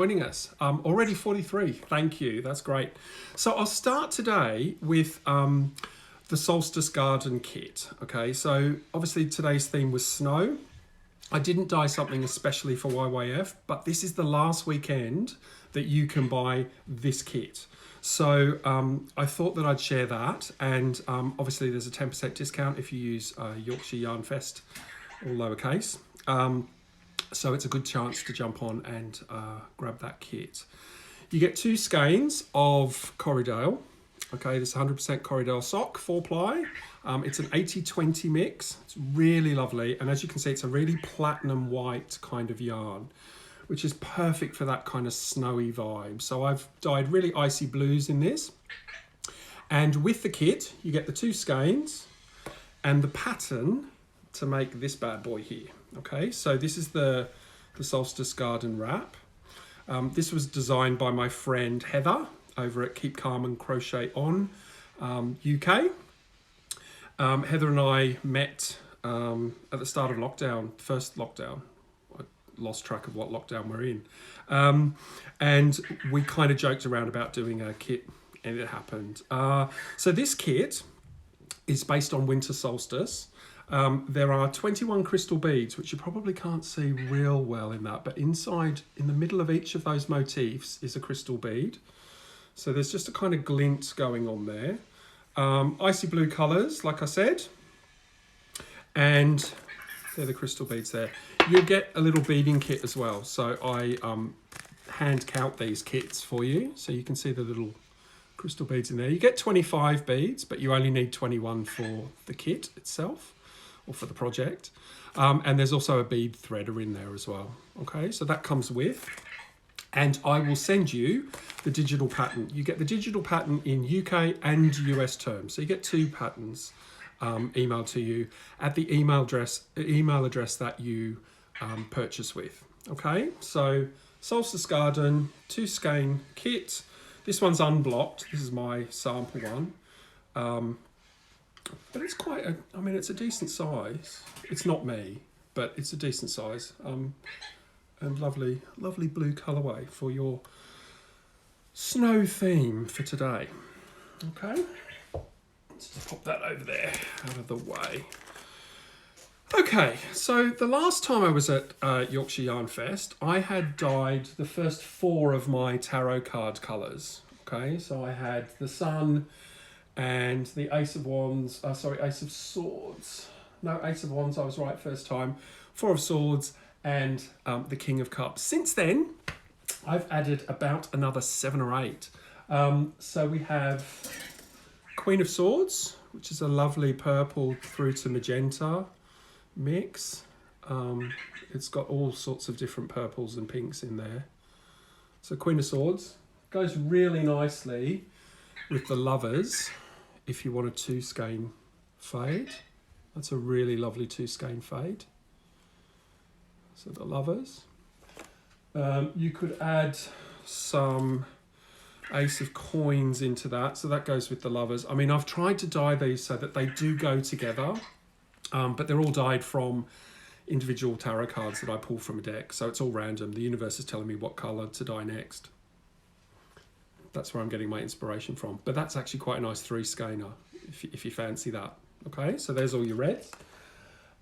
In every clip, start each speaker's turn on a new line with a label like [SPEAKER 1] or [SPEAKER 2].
[SPEAKER 1] Joining us. Already 43. Thank you. That's great. So I'll start today with the Solstice Garden kit. Okay, so obviously today's theme was snow. I didn't dye something especially for YYF, but this is the last weekend that you can buy this kit. So I thought that I'd share that, and obviously there's a 10% discount if you use Yorkshire Yarn Fest, all lowercase. So it's a good chance to jump on and grab that kit. You get 2 skeins of Corriedale. Okay, this is 100% Corriedale sock, 4-ply. It's an 80-20 mix. It's really lovely. And as you can see, it's a really platinum white kind of yarn, which is perfect for that kind of snowy vibe. So I've dyed really icy blues in this. And with the kit, you get the 2 skeins and the pattern to make this bad boy here. Okay, so this is the Solstice Garden wrap. This was designed by my friend Heather over at Keep Calm and Crochet On UK. Heather and I met at the start of lockdown, first lockdown. I lost track of what lockdown we're in. And we kind of joked around about doing a kit, and it happened. So this kit is based on winter solstice. There are 21 crystal beads, which you probably can't see real well in that, but inside, in the middle of each of those motifs is a crystal bead. So there's just a kind of glint going on there. Icy blue colours, like I said, and they're the crystal beads there. You'll get a little beading kit as well. So I hand count these kits for you, so you can see the little crystal beads in there. You get 25 beads, but you only need 21 for the kit itself, or for the project. And there's also a bead threader in there as well. Okay, so that comes with, and I will send you the digital pattern. You get the digital pattern in UK and US terms. So you get 2 patterns emailed to you at the email address that you purchase with. Okay, so Solstice Garden 2 skein kit. This one's unblocked. This is my sample one. But it's quite a, I mean, it's a decent size. It's not me, but it's a decent size. And lovely, lovely blue colourway for your snow theme for today. Okay, let's just pop that over there, out of the way. Okay, so the last time I was at Yorkshire Yarn Fest, I had dyed the first 4 of my tarot card colours. Okay, so I had the Sun, and the Ace of Wands, Ace of Swords. No, Ace of Wands, I was right first time. 4 of Swords and the King of Cups. Since then, I've added about another 7 or 8. So we have Queen of Swords, which is a lovely purple through to magenta mix. It's got all sorts of different purples and pinks in there. So Queen of Swords goes really nicely with the Lovers. If you want a 2 skein fade, that's a really lovely 2 skein fade. So the Lovers. You could add some Ace of Coins into that, so that goes with the Lovers. I mean, I've tried to dye these so that they do go together, but they're all dyed from individual tarot cards that I pull from a deck, so it's all random. The universe is telling me what colour to dye next. That's where I'm getting my inspiration from. But that's actually quite a nice 3 skeiner, if you fancy that. Okay, so there's all your reds.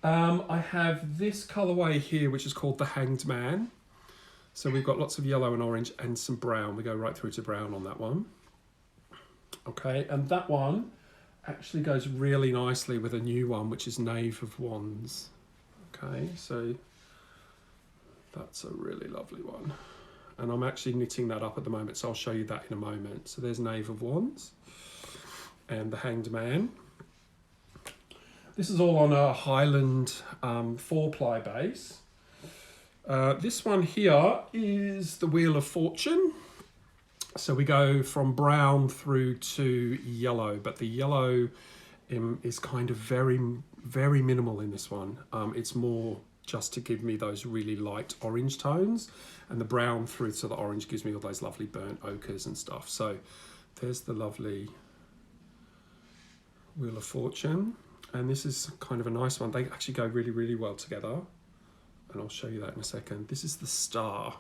[SPEAKER 1] I have this colourway here, which is called the Hanged Man. So we've got lots of yellow and orange and some brown. We go right through to brown on that one. Okay, and that one actually goes really nicely with a new one, which is Knave of Wands. Okay, so that's a really lovely one. And I'm actually knitting that up at the moment, so I'll show you that in a moment. So there's Knave of Wands and the Hanged Man. This is all on a Highland 4-ply base. This one here is the Wheel of Fortune. So we go from brown through to yellow, but the yellow is kind of very, very minimal in this one. It's more just to give me those really light orange tones, and the brown through to the orange gives me all those lovely burnt ochres and stuff. So there's the lovely Wheel of Fortune, and this is kind of a nice one. They actually go really, really well together, and I'll show you that in a second. This is the Star.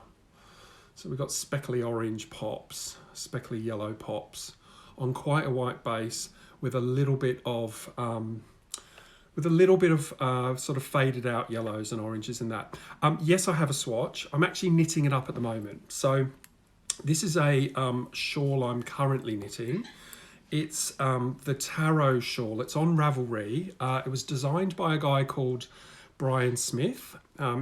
[SPEAKER 1] So we've got speckly orange pops, speckly yellow pops on quite a white base with a little bit of sort of faded out yellows and oranges in that. Yes, I have a swatch. I'm actually knitting it up at the moment. So this is a shawl I'm currently knitting. It's the Taro shawl. It's on Ravelry. It was designed by a guy called Brian Smith.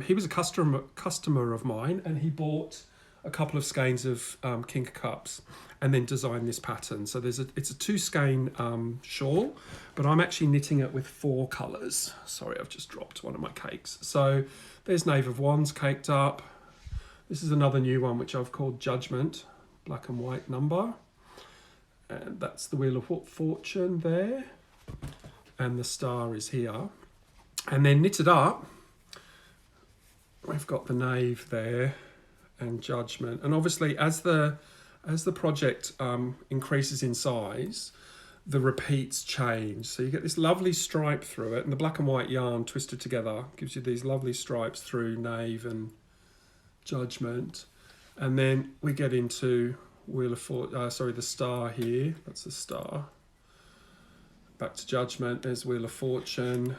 [SPEAKER 1] He was a customer of mine, and he bought a couple of skeins of Kinker cups and then designed this pattern. So it's a 2 skein shawl, but I'm actually knitting it with 4 colours. Sorry, I've just dropped one of my cakes. So there's Knave of Wands caked up. This is another new one which I've called Judgment, black and white number. And that's the Wheel of Fortune there. And the star is here. And then knitted up, we've got the Knave there and Judgment. And obviously as the project increases in size, the repeats change. So you get this lovely stripe through it, and the black and white yarn twisted together gives you these lovely stripes through Knave and Judgment. And then we get into the star here. That's the star. Back to Judgment. There's Wheel of Fortune,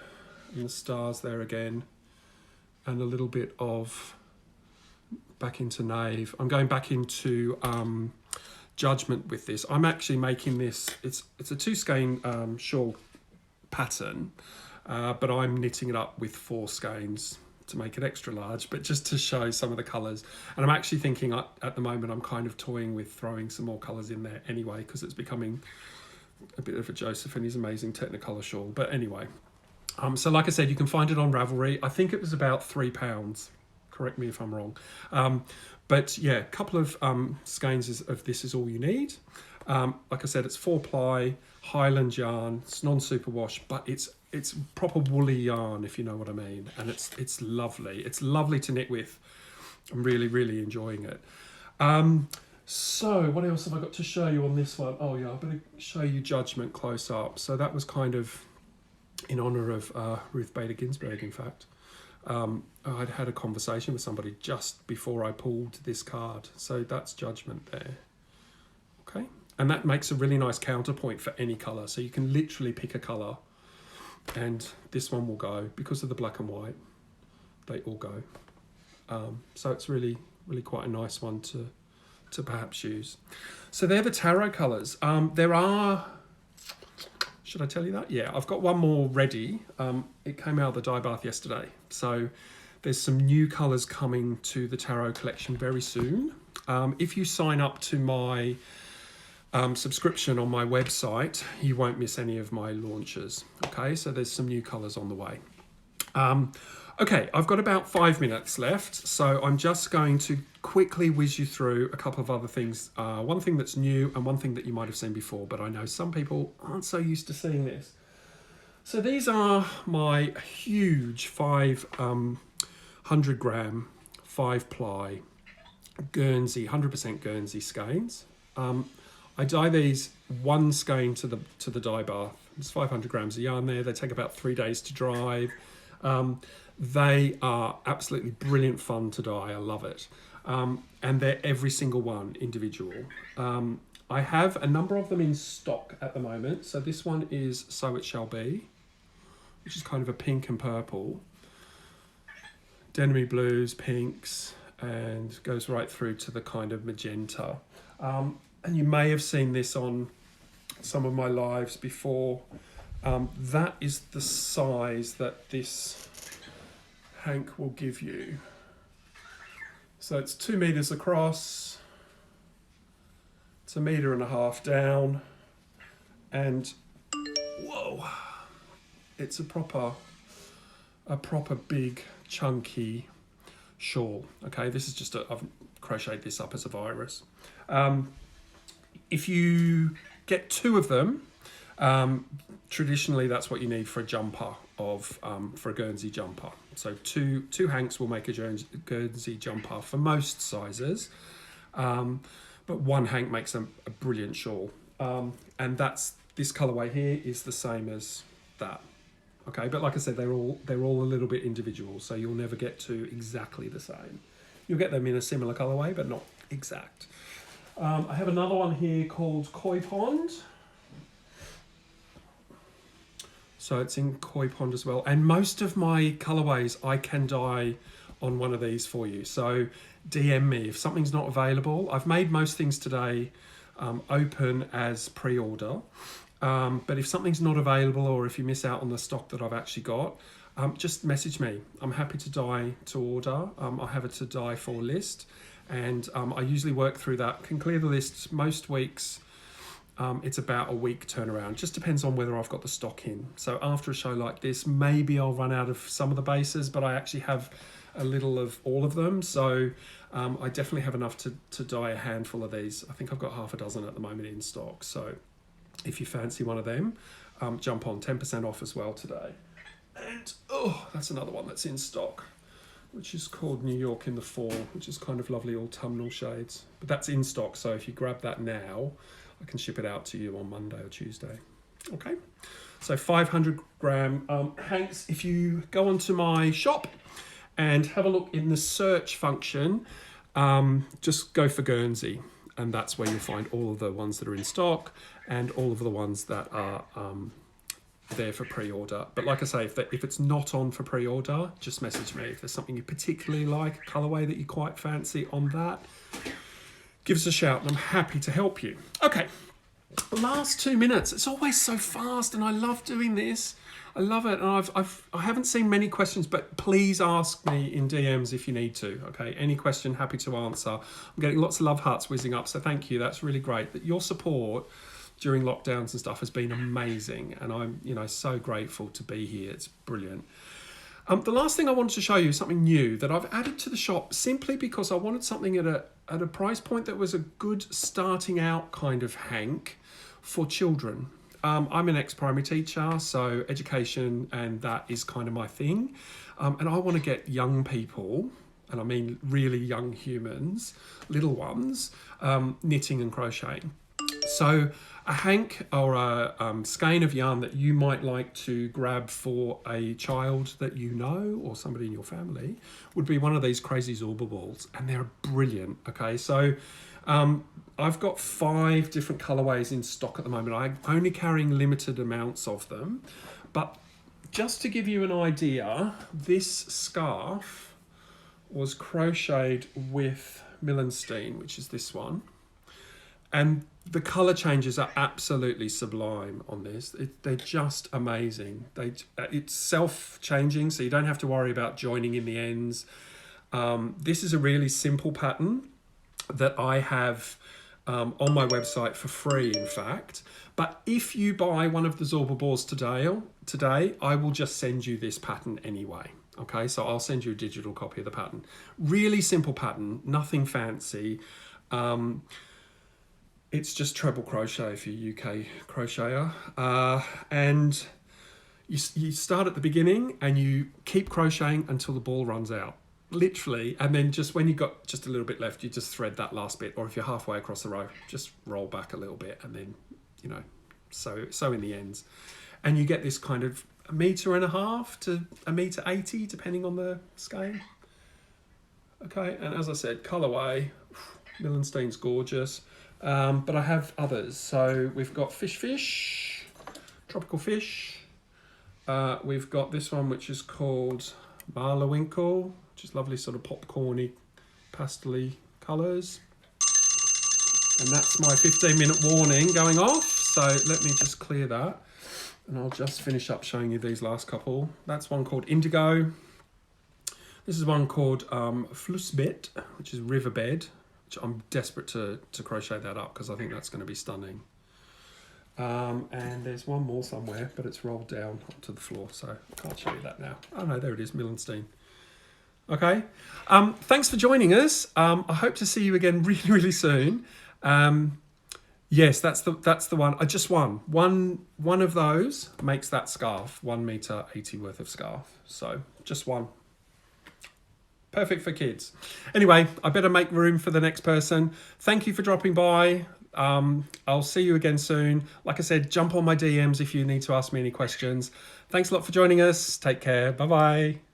[SPEAKER 1] and the stars there again, and a little bit of back into Knave. I'm going back into Judgment with this. I'm actually making this. It's a 2 skein shawl pattern, but I'm knitting it up with 4 skeins to make it extra large, but just to show some of the colours. And I'm actually thinking at the moment I'm kind of toying with throwing some more colours in there anyway, because it's becoming a bit of a Joseph and his amazing Technicolor shawl. But anyway, so like I said, you can find it on Ravelry. I think it was about £3. Correct me if I'm wrong. But yeah, a couple of skeins of this is all you need. Like I said, it's 4-ply Highland yarn. It's non-superwash, but it's proper woolly yarn, if you know what I mean. And it's lovely. It's lovely to knit with. I'm really, really enjoying it. So what else have I got to show you on this one? Oh yeah, I'm going to show you Judgment close up. So that was kind of in honour of Ruth Bader Ginsburg, in fact. I'd had a conversation with somebody just before I pulled this card. So that's Judgment there. Okay. And that makes a really nice counterpoint for any colour. So you can literally pick a colour and this one will go. Because of the black and white, they all go. So it's really, really quite a nice one to perhaps use. So they're the tarot colours. There are... Should I tell you that? Yeah, I've got one more ready. It came out of the dye bath yesterday. So there's some new colours coming to the tarot collection very soon. If you sign up to my subscription on my website, you won't miss any of my launches. Okay, so there's some new colours on the way. Okay, I've got about 5 minutes left, so I'm just going to quickly whiz you through a couple of other things. One thing that's new and one thing that you might have seen before, but I know some people aren't so used to seeing this. So these are my huge 500 gram, 5-ply Guernsey, 100% Guernsey skeins. I dye these 1 skein to the dye bath. There's 500 grams of yarn there. They take about 3 days to dry. They are absolutely brilliant fun to dye. I love it. And they're every single one individual. I have a number of them in stock at the moment. So this one is So It Shall Be, which is kind of a pink and purple. Denim blues, pinks, and goes right through to the kind of magenta. And you may have seen this on some of my lives before. That is the size that this hank will give you. So it's 2 meters across, it's 1.5 meters down, and whoa, it's a proper big chunky shawl. Okay, this is just I've crocheted this up as a virus. If you get 2 of them, traditionally that's what you need for a jumper for a Guernsey jumper. So two hanks will make a Guernsey jumper for most sizes, but 1 hank makes a brilliant shawl. And this colorway here is the same as that. Okay, but like I said, they're all a little bit individual, so you'll never get to exactly the same. You'll get them in a similar colorway, but not exact. I have another one here called Koi Pond. So it's in Koi Pond as well. And most of my colorways, I can dye on one of these for you. So DM me if something's not available. I've made most things today open as pre-order. But if something's not available, or if you miss out on the stock that I've actually got, just message me. I'm happy to dye to order. I have a to dye for list, and I usually work through that. Can clear the list most weeks. It's about a week turnaround. Just depends on whether I've got the stock in. So after a show like this, maybe I'll run out of some of the bases, but I actually have a little of all of them. So I definitely have enough to dye a handful of these. I think I've got half a dozen at the moment in stock. So if you fancy one of them, jump on, 10% off as well today. And oh, that's another one that's in stock, which is called New York in the Fall, which is kind of lovely autumnal shades. But that's in stock, so if you grab that now, I can ship it out to you on Monday or Tuesday. Okay, so 500 gram. Hanks, if you go onto my shop and have a look in the search function, just go for Guernsey, and that's where you'll find all of the ones that are in stock and all of the ones that are there for pre-order. But like I say, if it's not on for pre-order, just message me. If there's something you particularly like, a colourway that you quite fancy on that, give us a shout and I'm happy to help you. Okay, last 2 minutes. It's always so fast and I love doing this. I love it. And I haven't seen many questions, but please ask me in DMs if you need to. Okay, any question, happy to answer. I'm getting lots of love hearts whizzing up, so thank you. That's really great. That your support during lockdowns and stuff has been amazing, and I'm so grateful to be here. It's brilliant. The last thing I wanted to show you is something new that I've added to the shop simply because I wanted something at a price point that was a good starting out kind of hank for children. I'm an ex-primary teacher, so education and that is kind of my thing. And I want to get young people, and I mean really young humans, little ones, knitting and crocheting. So a hank or a skein of yarn that you might like to grab for a child that you know or somebody in your family would be one of these crazy Zorba balls, and they're brilliant. Okay, so I've got 5 different colorways in stock at the moment. I'm only carrying limited amounts of them, but just to give you an idea, this scarf was crocheted with Millenstein, which is this one. And the colour changes are absolutely sublime on this. They're just amazing. It's self-changing, so you don't have to worry about joining in the ends. This is a really simple pattern that I have on my website for free, in fact. But if you buy one of the Zorba balls today, I will just send you this pattern anyway. Okay, so I'll send you a digital copy of the pattern. Really simple pattern, nothing fancy. It's just treble crochet for you UK crocheter. And you start at the beginning and you keep crocheting until the ball runs out. Literally, and then just when you've got just a little bit left, you just thread that last bit, or if you're halfway across the row, just roll back a little bit and then, sew in the ends. And you get this kind of 1.5 meters to 1.80 meters, depending on the skein. Okay, and as I said, colourway, Millenstein's gorgeous. But I have others. So we've got fish, tropical fish. We've got this one, which is called Marlawinkle, which is lovely sort of popcorny, pastel-y colours. And that's my 15-minute warning going off. So let me just clear that. And I'll just finish up showing you these last couple. That's one called Indigo. This is one called Flussbett, which is riverbed, which I'm desperate to crochet that up because I think that's going to be stunning. And there's one more somewhere, but it's rolled down onto the floor, so I can't show you that now. Oh no, there it is, Millenstein. Okay, thanks for joining us. I hope to see you again really, really soon. Yes, that's the one. Just one of those makes that scarf 1.80 meters worth of scarf. So just one. Perfect for kids. Anyway, I better make room for the next person. Thank you for dropping by. I'll see you again soon. Like I said, jump on my DMs if you need to ask me any questions. Thanks a lot for joining us. Take care. Bye-bye.